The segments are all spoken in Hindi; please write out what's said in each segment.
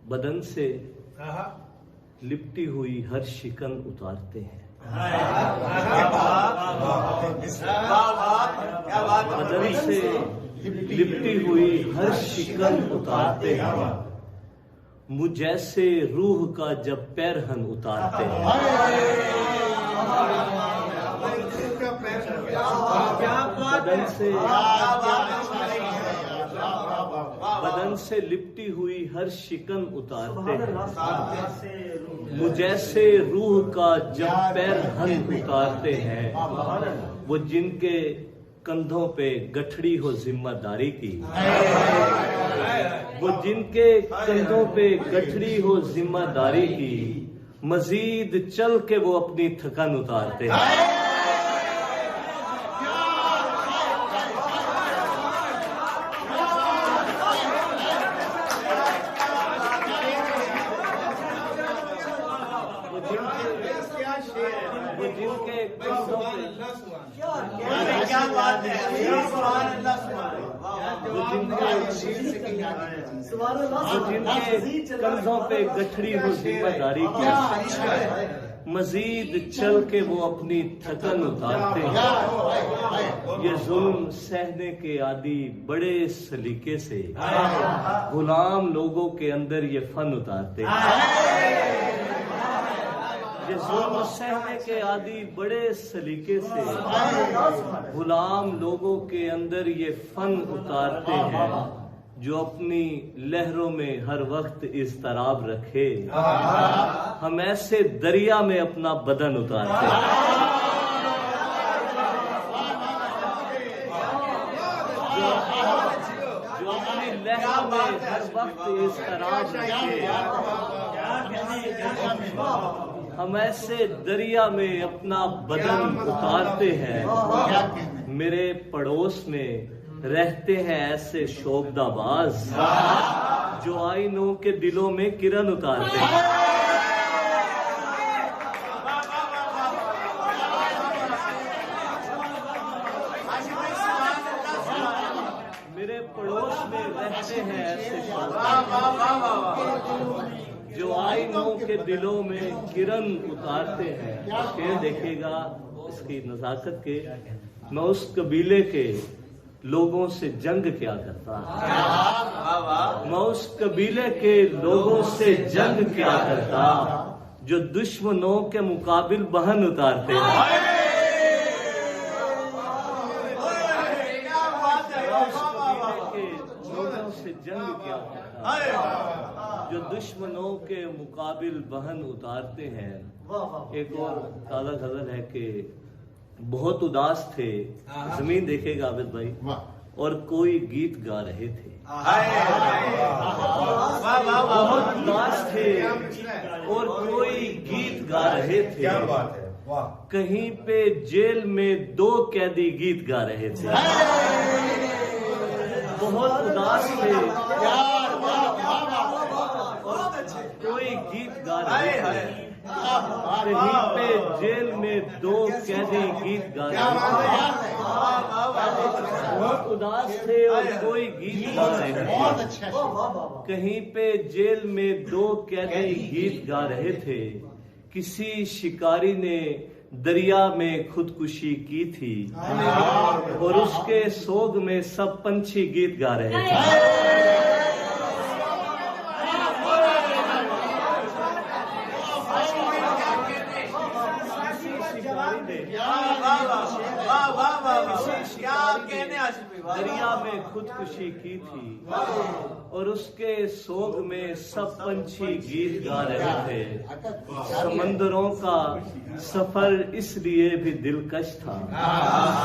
बदन से लिपटी हुई हर शिकन उतारते हैं। बदन से लिपटी हुई हर शिकन उतारते हैं, मुझ जैसे रूह का जब पैरहन उतारते हैं। बदन से लिपटी हुई हर शिकन उतारते हैं, मुझ जैसे रूह का जब पैरहन उतारते हैं, वो जिनके कंधों पे गठड़ी हो जिम्मेदारी की, वो जिनके कंधों पे गठड़ी हो जिम्मेदारी की, मजीद चल के वो अपनी थकन उतारते हैं। वो जिनके कंधों पे गठड़ी हो जिम्मेदारी की, मजीद चल के वो अपनी थकन उतारते हैं। ये जुल्म सहने के आदि बड़े सलीके से गुलाम लोगों के अंदर ये फन उतारते हैं। ये जुल्म सहने के आदि बड़े सलीके से गुलाम लोगों के अंदर ये फन उतारते हैं, जो अपनी लहरों में हर वक्त इज़्तिराब रखे। हम ऐसे दरिया में अपना बदन उतारते हैं। जो अपनी लहरों में हर वक्त इज़्तिराब रखे, हम ऐसे दरिया में अपना बदन उतारते हैं। मेरे पड़ोस में रहते हैं ऐसे शोबदाबाज, जो आईनों के दिलों में किरण उतारते हैं। मेरे पड़ोस में रहते हैं ऐसे शोबदाबाज, जो आईनों के दिलों में किरण उतारते हैं। शेर देखिएगा इसकी नजाकत के, मैं उस कबीले के लोगों से जंग क्या करता, मैं उस कबीले के लोगों से जंग क्या करता, जो दुश्मनों के मुकाबिल बहन उतारते हैं। जंग क्या करता, जो दुश्मनों के मुकाबिल बहन उतारते हैं। एक और ताज़ा खबर है कि बहुत उदास थे, जमीन देखेगा आबिद भाई, और कोई गीत गा रहे थे। बहुत उदास थे और कोई गीत गा रहे थे। क्या बात है, वाह। कहीं पे जेल में 2 कैदी गीत गा रहे थे। बहुत उदास थे, कोई गीत गा रहे थे। कहीं पे जेल में 2 कैदी गीत गा रहे थे। बहुत उदास थे और कोई गीत गा रहे थे। कहीं पे जेल में 2 कैदी गीत गा रहे थे। किसी शिकारी ने दरिया में खुदकुशी की थी, और उसके सोग में सब पंछी गीत गा रहे थे। दरिया में खुदकुशी की थी, और उसके सोग में सब पंछी गीत गा रहे थे। समंदरों का सफर इसलिए भी दिलकश था,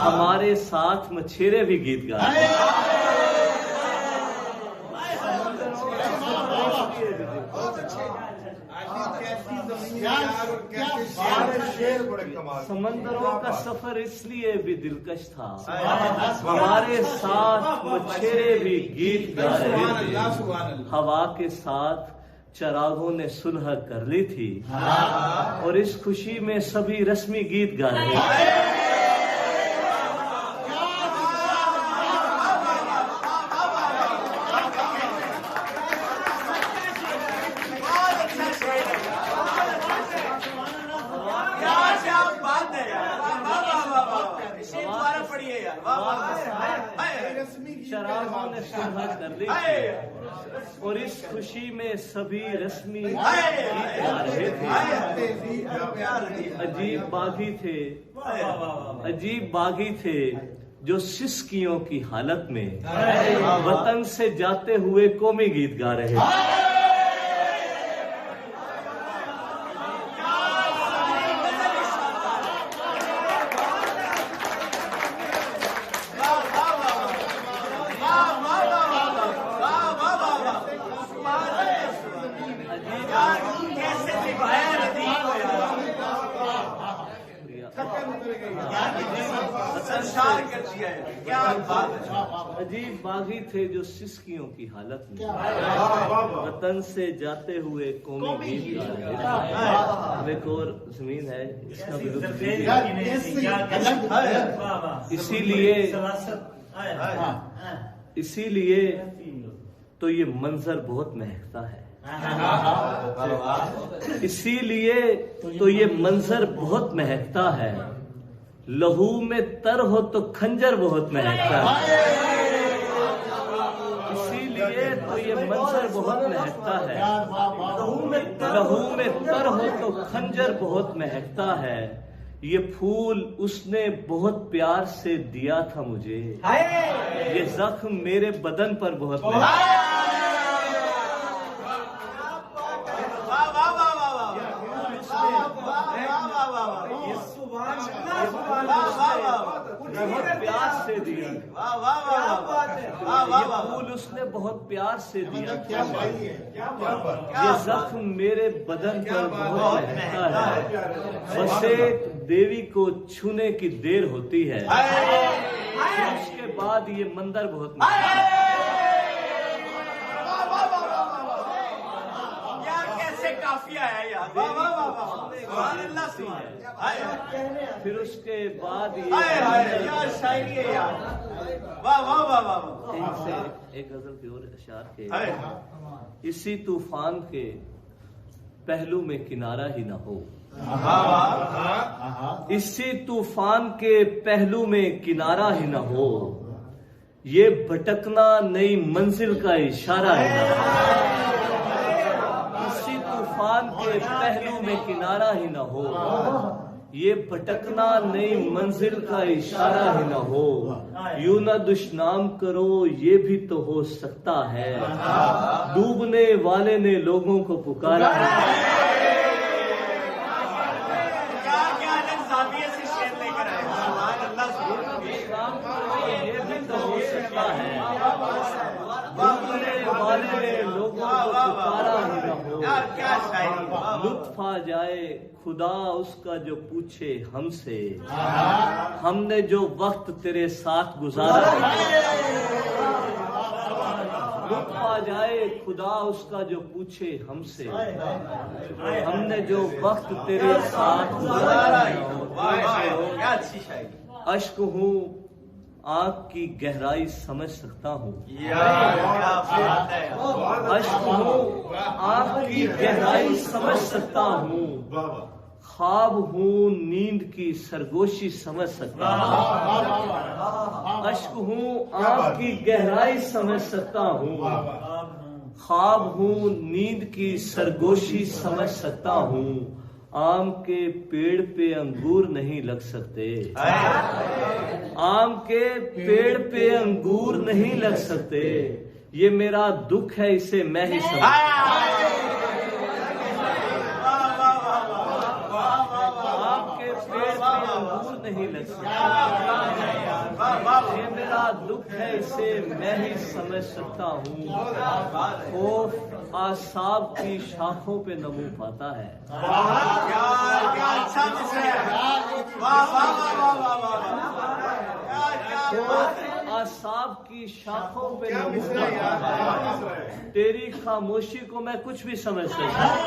हमारे साथ मछेरे भी गीत गा रहे थे। समंदरों का सफर इसलिए भी दिलकश था, हमारे साथ मछेरे भी गीत गा रहे थे। हवा के साथ चरागों ने सुलह कर ली थी, और इस खुशी में सभी रस्मी गीत गा रहे थे। नेताओं ने सुलह कर ली थी और इस खुशी में सभी रस्मी गीत गा रहे थे। अजीब बागी थे जो सिसकियों की हालत में वतन से जाते हुए कौमी गीत गा रहे थे। अजीब बागी थे जो सिसकियों की हालत में वतन से जाते हुए कौमी गीत गा रहे थे। अब एक और जमीन है, इसका भी लुत्फ लीजिए। इसीलिए तो ये मंजर बहुत महकता है। इसीलिए तो ये मंजर बहुत महकता है। लहू में तर हो तो खंजर बहुत महकता है। इसीलिए तो ये मंजर बहुत महकता है। लहू में तर हो तो खंजर बहुत महकता है। ये फूल उसने बहुत प्यार से दिया था मुझे। ये जख्म मेरे बदन पर बहुत महकता है। बहुत प्यार से दिया, ये फूल उसने बहुत प्यार से दिया। ये जख्म मेरे बदन पर बहुत महकता है। बस एक देवी को छूने की देर होती है, उसके बाद ये मंदिर बहुत महकता है। काफिया है यार। वाह वाह वाह वाह, फिर उसके बाद यार शायरी है यार। वाह वाह वाह वाह। एक गजल की और अशार के, इसी तूफान के पहलू में किनारा ही ना हो। इसी तूफान के पहलू में किनारा ही ना हो। ये भटकना नई मंजिल का इशारा है। तूफान के पहलू में किनारा ही न हो। ये भटकना नई मंजिल का इशारा ही न हो। यूं न दुश्नाम करो, ये भी तो हो सकता है। डूबने वाले ने लोगों को पुकारा है। से शेर लेकर आए। दुश्नाम करो, ये भी तो हो सकता है। डूबने वाले ने लोगों को पुकारा ही न हो। लुत्फ आ जाए खुदा उसका जो पूछे हमसे, हमने जो वक्त तेरे साथ गुजारा। लुत्फ आ जाए खुदा उसका जो पूछे हमसे, हमने जो वक्त तेरे साथ गुजारा। अश्क हूँ आंख की गहराई समझ सकता हूँ। अश्क हूँ आंख की गहराई समझ सकता हूँ। ख्वाब हूँ नींद की सरगोशी समझ सकता हूँ। अश्क हूँ आंख की गहराई समझ सकता हूँ। ख्वाब हूँ नींद की सरगोशी समझ सकता हूँ। आम के पेड़ पे अंगूर नहीं लग सकते। आम के पेड़ पे अंगूर नहीं लग सकते। ये मेरा दुख है, इसे मैं ही समझता हूं। आम के पेड़ पे अंगूर नहीं लग सकते। ये मेरा दुख है, इसे मैं ही समझ सकता हूँ। खौफ आसाब की शाखों पे नमू पाता है। आसाब की शाखों पे नमू पाता है। तेरी खामोशी को मैं कुछ भी समझ सकता हूँ।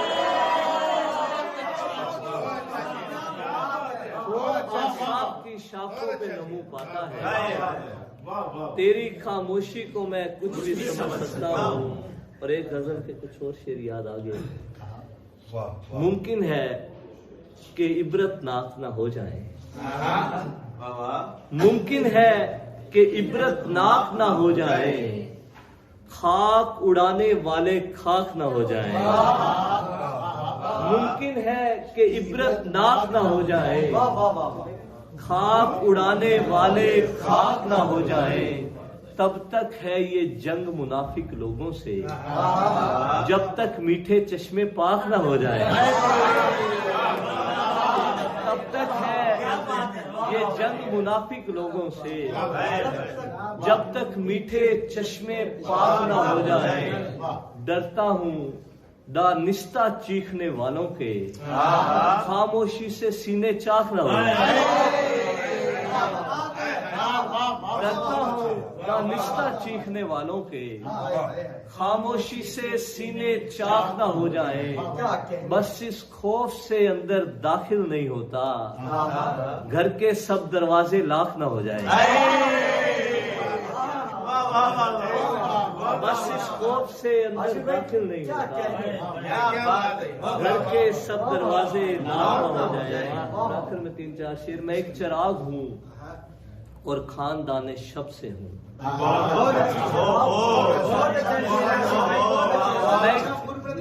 आसाब की शाखों पे नमू पाता है। तेरी खामोशी को मैं कुछ भी समझ सकता हूँ। और एक गजल के कुछ और शेर याद आ गए। मुमकिन है कि इबरतनाक ना हो जाए। मुमकिन है कि इबरतनाक ना हो जाए, खाक उड़ाने वाले खाक ना हो जाए। मुमकिन है कि इबरतनाक ना हो जाए, खाक उड़ाने वाले खाक ना हो जाए। तब तक है ये जंग मुनाफिक लोगों से, जब तक मीठे चश्मे पाक ना हो जाए। तब तक है ये जंग मुनाफिक लोगों से, जब तक मीठे चश्मे पाक ना हो जाए। डरता हूँ दानिस्ता चीखने वालों के, खामोशी से सीने चाक ना हो जाए। डरता हूँ दानिस्ता चीखने वालों के, खामोशी से सीने चाक ना हो जाए। बस इस खौफ से अंदर दाखिल नहीं होता, घर के सब दरवाजे लाख ना हो जाए। बस इस खौफ से अंदर दाखिल नहीं होता, घर के सब दरवाजे लाख ना हो जाए। आखिर में 3-4 शेर। मैं एक चिराग हूँ और खानदान शब से हूँ।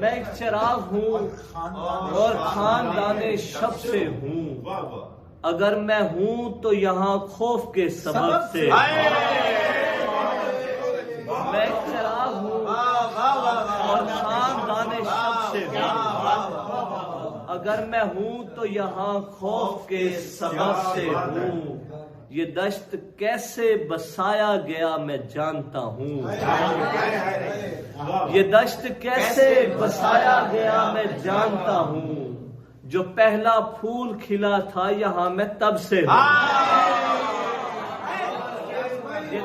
मैं एक चिराग हूँ और खानदान शब से हूँ। अगर मैं हूँ तो यहाँ खौफ के सबब से। मैं एक चिराग हूँ और खानदान शब से हूँ। अगर मैं हूँ तो यहाँ खौफ के सबब से हूँ। ये दश्त कैसे बसाया गया मैं जानता हूँ। ये दश्त कैसे बसाया गया मैं जानता हूँ। जो पहला फूल खिला था यहाँ मैं तब से हूँ। ये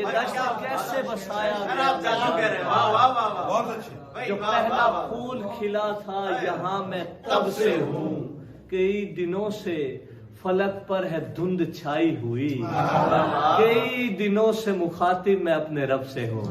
दश्त कैसे बसाया गया, जो पहला फूल खिला था यहाँ मैं तब से हूँ। कई दिनों से फलक पर है धुंध छाई हुई, कई दिनों से मुखातिब मैं अपने रब से हूँ।